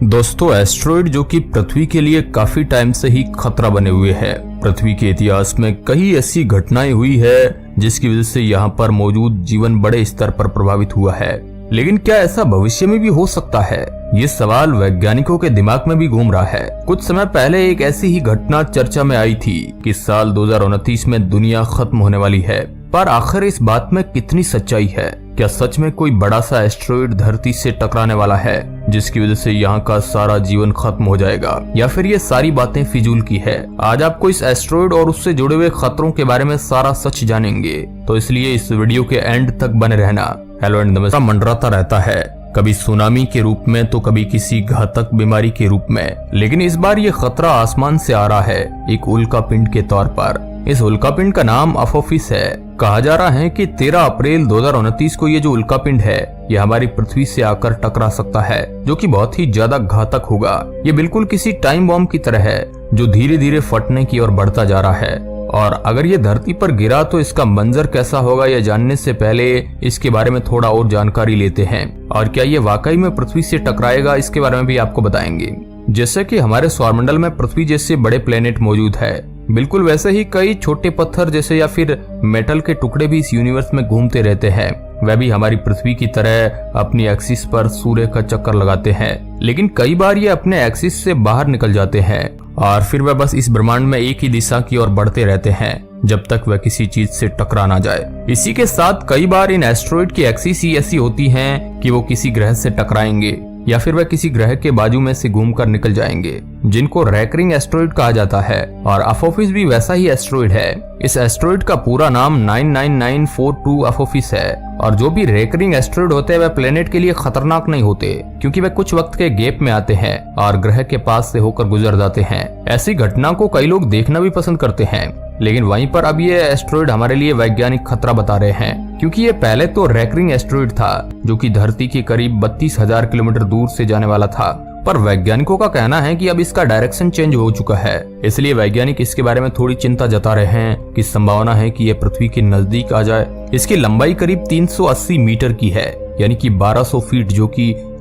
दोस्तों, एस्टेरॉयड जो कि पृथ्वी के लिए काफी टाइम से ही खतरा बने हुए है। पृथ्वी के इतिहास में कई ऐसी घटनाएं हुई है जिसकी वजह से यहाँ पर मौजूद जीवन बड़े स्तर पर प्रभावित हुआ है। लेकिन क्या ऐसा भविष्य में भी हो सकता है? ये सवाल वैज्ञानिकों के दिमाग में भी घूम रहा है। कुछ समय पहले एक ऐसी ही घटना चर्चा में आई थी कि साल 2029 में दुनिया खत्म होने वाली है। पर आखिर इस बात में कितनी सच्चाई है? क्या सच में कोई बड़ा सा एस्टेरॉयड धरती से टकराने वाला है जिसकी वजह से यहाँ का सारा जीवन खत्म हो जाएगा, या फिर ये सारी बातें फिजूल की है? आज आपको इस एस्टेरॉयड और उससे जुड़े हुए खतरों के बारे में सारा सच जानेंगे, तो इसलिए इस वीडियो के एंड तक बने रहना। हेलो एंड नमस्कार। मंडराता रहता है, कभी सुनामी के रूप में तो कभी किसी घातक बीमारी के रूप में, लेकिन इस बार ये खतरा आसमान से आ रहा है, एक उल्का पिंड के तौर पर। इस उल्का पिंड का नाम अपोफिस है। कहा जा रहा है कि 13 अप्रैल 2029 को ये जो उल्का पिंड है ये हमारी पृथ्वी से आकर टकरा सकता है, जो कि बहुत ही ज्यादा घातक होगा। ये बिल्कुल किसी टाइम बॉम्ब की तरह है जो धीरे धीरे फटने की ओर बढ़ता जा रहा है। और अगर ये धरती पर गिरा तो इसका मंजर कैसा होगा, यह जानने से पहले इसके बारे में थोड़ा और जानकारी लेते हैं। और क्या ये वाकई में पृथ्वी से टकराएगा, इसके बारे में भी आपको बताएंगे। जैसे कि हमारे सौरमंडल में पृथ्वी जैसे बड़े प्लेनेट मौजूद है, बिल्कुल वैसे ही कई छोटे पत्थर जैसे या फिर मेटल के टुकड़े भी इस यूनिवर्स में घूमते रहते हैं। वह भी हमारी पृथ्वी की तरह अपनी एक्सिस पर सूर्य का चक्कर लगाते हैं, लेकिन कई बार ये अपने एक्सिस से बाहर निकल जाते हैं और फिर वह बस इस ब्रह्मांड में एक ही दिशा की ओर बढ़ते रहते हैं जब तक वह किसी चीज से टकरा ना जाए। इसी के साथ कई बार इन एस्टेरॉयड की एक्सिस ही ऐसी होती हैं कि वो किसी ग्रह से टकराएंगे या फिर वह किसी ग्रह के बाजू में से घूमकर निकल जाएंगे, जिनको रैकरिंग एस्टेरॉयड कहा जाता है। और अपोफिस भी वैसा ही एस्टेरॉयड है। इस एस्टेरॉयड का पूरा नाम 99942 अपोफिस है। और जो भी रैकरिंग एस्टेरॉयड होते हैं वह प्लेनेट के लिए खतरनाक नहीं होते, क्योंकि वह कुछ वक्त के गैप में आते हैं और ग्रह के पास से होकर गुजर जाते हैं। ऐसी घटना को कई लोग देखना भी पसंद करते हैं, लेकिन वहीं पर अब ये एस्टेरॉयड हमारे लिए वैज्ञानिक खतरा बता रहे हैं, क्योंकि ये पहले तो रैकरिंग एस्टेरॉयड था जो कि धरती के करीब 32,000 किलोमीटर दूर से जाने वाला था। पर वैज्ञानिकों का कहना है कि अब इसका डायरेक्शन चेंज हो चुका है, इसलिए वैज्ञानिक इसके बारे में थोड़ी चिंता जता रहे हैं कि संभावना है कि यह पृथ्वी के नजदीक आ जाए। इसकी लंबाई करीब 380 मीटर की है, यानी कि 1200 फीट,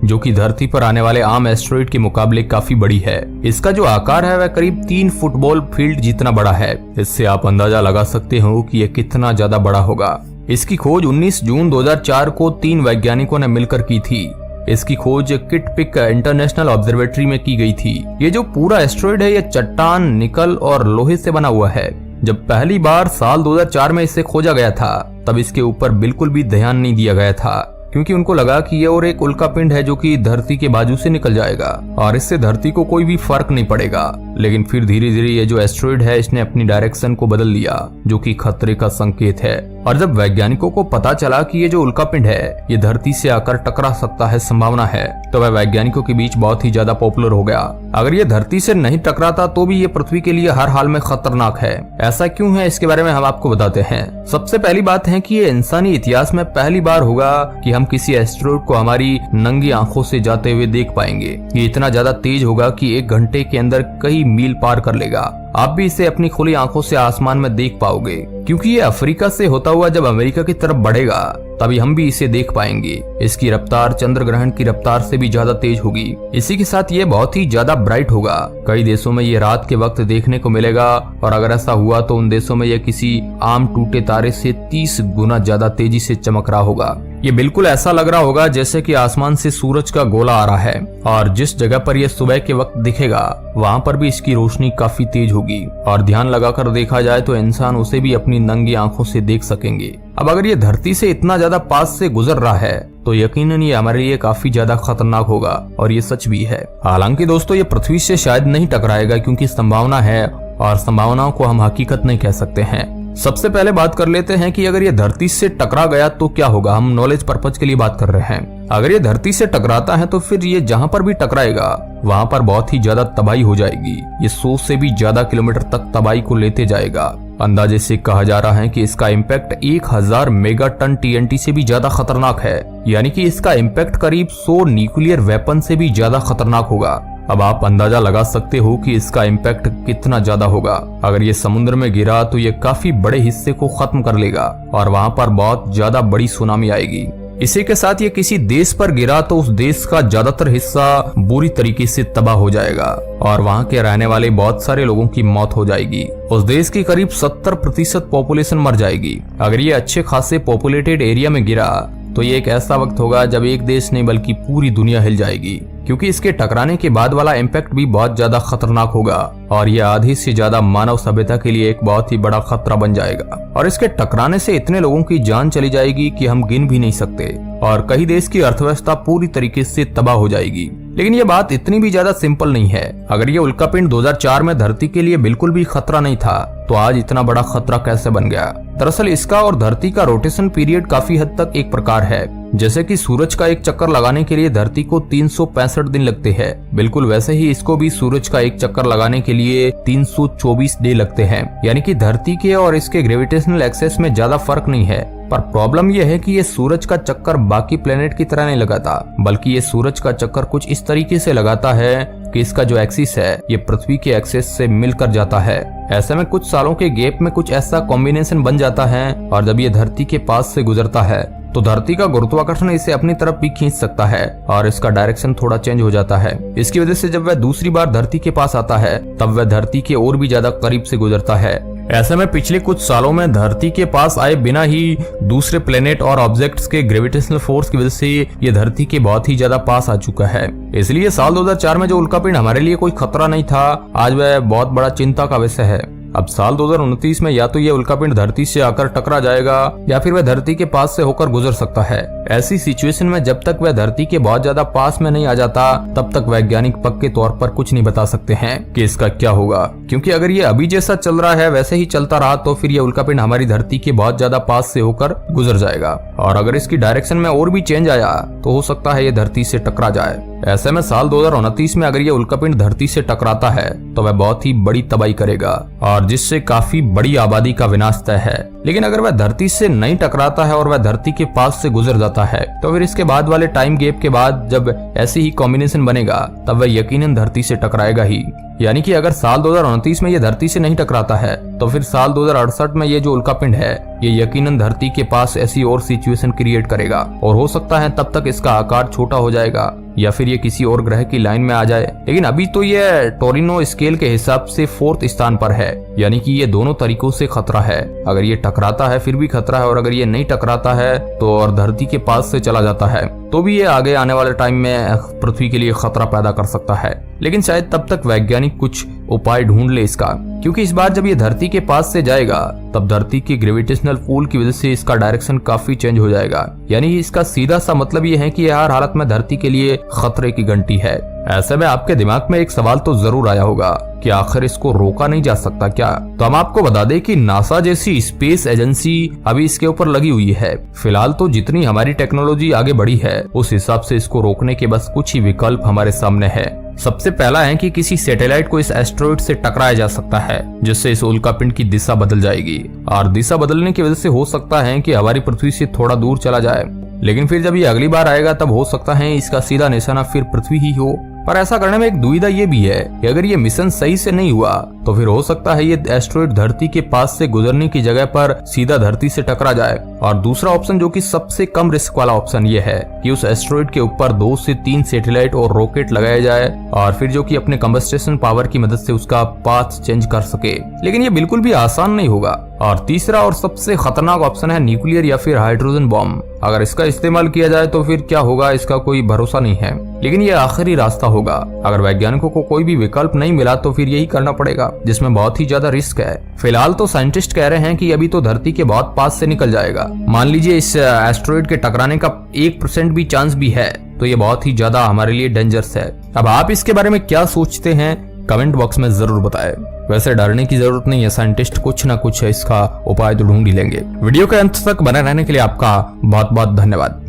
जो कि धरती पर आने वाले आम एस्टेरॉयड के मुकाबले काफी बड़ी है। इसका जो आकार है वह करीब 3 फुटबॉल फील्ड जितना बड़ा है। इससे आप अंदाजा लगा सकते हो कि यह कितना ज्यादा बड़ा होगा। इसकी खोज 19 जून 2004 को 3 वैज्ञानिकों ने मिलकर की थी। इसकी खोज किट पिक इंटरनेशनल ऑब्जर्वेटरी में की गई थी। ये जो पूरा एस्टेरॉयड है यह चट्टान, निकल और लोहे से बना हुआ है। जब पहली बार साल 2004 में इसे खोजा गया था तब इसके ऊपर बिल्कुल भी ध्यान नहीं दिया गया था, क्योंकि उनको लगा कि ये और एक उल्का पिंड है जो कि धरती के बाजू से निकल जाएगा और इससे धरती को कोई भी फर्क नहीं पड़ेगा। लेकिन फिर धीरे धीरे ये जो एस्टेरॉयड है इसने अपनी डायरेक्शन को बदल लिया, जो कि खतरे का संकेत है। और जब वैज्ञानिकों को पता चला कि ये जो उल्का पिंड है ये धरती से आकर टकरा सकता है, संभावना है, तो वह वैज्ञानिकों के बीच बहुत ही ज्यादा पॉपुलर हो गया। अगर ये धरती से नहीं टकराता तो भी ये पृथ्वी के लिए हर हाल में खतरनाक है। ऐसा क्यों है, इसके बारे में हम आपको बताते हैं। सबसे पहली बात है कि ये इंसानी इतिहास में पहली बार होगा कि हम किसी एस्टेरॉयड को हमारी नंगी आंखों से जाते हुए देख पाएंगे। ये इतना ज्यादा तेज होगा कि 1 घंटे के अंदर कई मील पार कर लेगा। आप भी इसे अपनी खुली आंखों से आसमान में देख पाओगे, क्योंकि ये अफ्रीका से होता हुआ जब अमेरिका की तरफ बढ़ेगा तभी हम भी इसे देख पाएंगे। इसकी रफ्तार चंद्र ग्रहण की रफ्तार से भी ज्यादा तेज होगी। इसी के साथ ये बहुत ही ज्यादा ब्राइट होगा। कई देशों में ये रात के वक्त देखने को मिलेगा और अगर ऐसा हुआ तो उन देशों में यह किसी आम टूटे तारे से 30 गुना ज्यादा तेजी से चमक रहा होगा। ये बिल्कुल ऐसा लग रहा होगा जैसे कि आसमान से सूरज का गोला आ रहा है, और जिस जगह पर यह सुबह के वक्त दिखेगा वहाँ पर भी इसकी रोशनी काफी तेज होगी। और ध्यान लगाकर देखा जाए तो इंसान उसे भी अपनी नंगी आंखों से देख सकेंगे। अब अगर ये धरती से इतना ज्यादा पास से गुजर रहा है तो यकीनन ये हमारे लिए काफी ज्यादा खतरनाक होगा, और ये सच भी है। हालांकि दोस्तों ये पृथ्वी से शायद नहीं टकराएगा, क्योंकि संभावना है और संभावनाओं को हम हकीकत नहीं कह सकते हैं। सबसे पहले बात कर लेते हैं कि अगर ये धरती से टकरा गया तो क्या होगा। हम नॉलेज पर्पज के लिए बात कर रहे हैं। अगर ये धरती से टकराता है तो फिर ये जहां पर भी टकराएगा वहां पर बहुत ही ज्यादा तबाही हो जाएगी। ये 100 से भी ज्यादा किलोमीटर तक तबाही को लेते जाएगा। अंदाजे से कहा जा रहा है कि इसका इम्पैक्ट 1000 मेगा टन TNT से भी ज्यादा खतरनाक है, यानी कि इसका इम्पैक्ट करीब 100 न्यूक्लियर वेपन से भी ज्यादा खतरनाक होगा। अब आप अंदाजा लगा सकते हो कि इसका इम्पैक्ट कितना ज्यादा होगा। अगर ये समुद्र में गिरा तो ये काफी बड़े हिस्से को खत्म कर लेगा और वहां पर बहुत ज्यादा बड़ी सुनामी आएगी। इसी के साथ ये किसी देश पर गिरा तो उस देश का ज्यादातर हिस्सा बुरी तरीके से तबाह हो जाएगा और वहाँ के रहने वाले बहुत सारे लोगों की मौत हो जाएगी। उस देश की करीब 70% पॉपुलेशन मर जाएगी। अगर ये अच्छे खासे पॉपुलेटेड एरिया में गिरा तो ये एक ऐसा वक्त होगा जब एक देश नहीं बल्कि पूरी दुनिया हिल जाएगी, क्योंकि इसके टकराने के बाद वाला इम्पैक्ट भी बहुत ज्यादा खतरनाक होगा और ये आधी से ज्यादा मानव सभ्यता के लिए एक बहुत ही बड़ा खतरा बन जाएगा। और इसके टकराने से इतने लोगों की जान चली जाएगी कि हम गिन भी नहीं सकते और कई देश की अर्थव्यवस्था पूरी तरीके से तबाह हो जाएगी। लेकिन ये बात इतनी भी ज्यादा सिंपल नहीं है। अगर ये उल्कापिंड 2004 में धरती के लिए बिल्कुल भी खतरा नहीं था तो आज इतना बड़ा खतरा कैसे बन गया? दरअसल इसका और धरती का रोटेशन पीरियड काफी हद तक एक प्रकार है। जैसे कि सूरज का एक चक्कर लगाने के लिए धरती को 365 दिन लगते हैं, बिल्कुल वैसे ही इसको भी सूरज का एक चक्कर लगाने के लिए 324 डे लगते हैं। यानी कि धरती के और इसके ग्रेविटेशनल एक्सेस में ज्यादा फर्क नहीं है। पर प्रॉब्लम यह है कि ये सूरज का चक्कर बाकी प्लेनेट की तरह नहीं लगाता, बल्कि ये सूरज का चक्कर कुछ इस तरीके से लगाता है कि इसका जो एक्सिस है ये पृथ्वी के एक्सिस से मिलकर जाता है। ऐसे में कुछ सालों के गैप में कुछ ऐसा कॉम्बिनेशन बन जाता है और जब ये धरती के पास से गुजरता है तो धरती का गुरुत्वाकर्षण इसे अपनी तरफ भी खींच सकता है और इसका डायरेक्शन थोड़ा चेंज हो जाता है। इसकी वजह से जब वह दूसरी बार धरती के पास आता है तब वह धरती के और भी ज्यादा करीब से गुजरता है। ऐसे में पिछले कुछ सालों में धरती के पास आए बिना ही दूसरे प्लेनेट और ऑब्जेक्ट्स के ग्रेविटेशनल फोर्स की वजह से ये धरती के बहुत ही ज्यादा पास आ चुका है। इसलिए साल 2004 में जो उल्कापिंड हमारे लिए कोई खतरा नहीं था, आज वह बहुत बड़ा चिंता का विषय है। अब साल 2029 में या तो ये उल्कापिंड धरती से आकर टकरा जाएगा या फिर वह धरती के पास से होकर गुजर सकता है। ऐसी सिचुएशन में जब तक वह धरती के बहुत ज्यादा पास में नहीं आ जाता तब तक वैज्ञानिक पक्के तौर पर कुछ नहीं बता सकते हैं कि इसका क्या होगा, क्योंकि अगर ये अभी जैसा चल रहा है वैसे ही चलता रहा तो फिर ये उल्कापिंड हमारी धरती के बहुत ज्यादा पास से होकर गुजर जाएगा और अगर इसकी डायरेक्शन में और भी चेंज आया तो हो सकता है ये धरती से टकरा जाए। ऐसे में साल 2029 में अगर ये उल्कापिंड धरती से टकराता है तो वह बहुत ही बड़ी तबाही करेगा और जिससे काफी बड़ी आबादी का विनाश तय है। लेकिन अगर वह धरती से नहीं टकराता है और वह धरती के पास से गुजर जाता है तो फिर इसके बाद वाले टाइम गैप के बाद जब ऐसी ही कॉम्बिनेशन बनेगा तब वह यकीनन धरती से टकराएगा ही। यानी कि अगर साल 2029 में ये धरती से नहीं टकराता है तो फिर साल 2068 में ये जो उल्कापिंड है ये यकीनन धरती के पास ऐसी और सिचुएशन क्रिएट करेगा और हो सकता है तब तक इसका आकार छोटा हो जाएगा या फिर ये किसी और ग्रह की लाइन में आ जाए। लेकिन अभी तो ये टोरिनो स्केल के हिसाब से 4th स्थान पर है, यानी कि ये दोनों तरीकों से खतरा है। अगर ये टकराता है फिर भी खतरा है और अगर ये नहीं टकराता है तो और धरती के पास से चला जाता है तो भी ये आगे आने वाले टाइम में पृथ्वी के लिए खतरा पैदा कर सकता है। लेकिन शायद तब तक वैज्ञानिक कुछ उपाय ढूंढ ले इसका, क्योंकि इस बार जब ये धरती के पास से जाएगा तब धरती की ग्रेविटेशनल पुल की वजह से इसका डायरेक्शन काफी चेंज हो जाएगा। यानी इसका सीधा सा मतलब ये है कि हर हालत में धरती के लिए खतरे की घंटी है। ऐसे में आपके दिमाग में एक सवाल तो जरूर आया होगा कि आखिर इसको रोका नहीं जा सकता क्या? तो हम आपको बता दें कि नासा जैसी स्पेस एजेंसी अभी इसके ऊपर लगी हुई है। फिलहाल तो जितनी हमारी टेक्नोलॉजी आगे बढ़ी है उस हिसाब से इसको रोकने के बस कुछ ही विकल्प हमारे सामने है। सबसे पहला है कि किसी सैटेलाइट को इस एस्टेरॉइड से टकराया जा सकता है जिससे इस उल्कापिंड की दिशा बदल जाएगी और दिशा बदलने की वजह से हो सकता है कि हमारी पृथ्वी से थोड़ा दूर चला जाए। लेकिन फिर जब ये अगली बार आएगा तब हो सकता है इसका सीधा निशाना फिर पृथ्वी ही हो। पर ऐसा करने में एक दुविधा ये भी है कि अगर ये मिशन सही से नहीं हुआ तो फिर हो सकता है ये एस्टेरॉइड धरती के पास से गुजरने की जगह पर सीधा धरती से टकरा जाए। और दूसरा ऑप्शन जो कि सबसे कम रिस्क वाला ऑप्शन ये है कि उस एस्टेरॉइड के ऊपर 2 से 3 सैटेलाइट और रॉकेट लगाए जाए और फिर जो कि अपने कंबस्टेशन पावर की मदद से उसका पाथ चेंज कर सके। लेकिन ये बिल्कुल भी आसान नहीं होगा। और तीसरा और सबसे खतरनाक ऑप्शन है न्यूक्लियर या फिर हाइड्रोजन बॉम्ब। अगर इसका इस्तेमाल किया जाए तो फिर क्या होगा इसका कोई भरोसा नहीं है, लेकिन ये आखिरी रास्ता होगा। अगर वैज्ञानिकों को कोई भी विकल्प नहीं मिला तो फिर यही करना पड़ेगा, जिसमें बहुत ही ज्यादा रिस्क है। फिलहाल तो साइंटिस्ट कह रहे हैं कि अभी तो धरती के बहुत पास से निकल जाएगा। मान लीजिए इस एस्टेरॉइड के टकराने का 1% भी चांस भी है तो ये बहुत ही ज्यादा हमारे लिए डेंजरस है। अब आप इसके बारे में क्या सोचते हैं कमेंट बॉक्स में जरूर बताएं। वैसे डरने की जरूरत नहीं है, साइंटिस्ट कुछ ना कुछ इसका उपाय तो ढूंढ ही लेंगे। वीडियो के अंत तक बने रहने के लिए आपका बहुत बहुत धन्यवाद।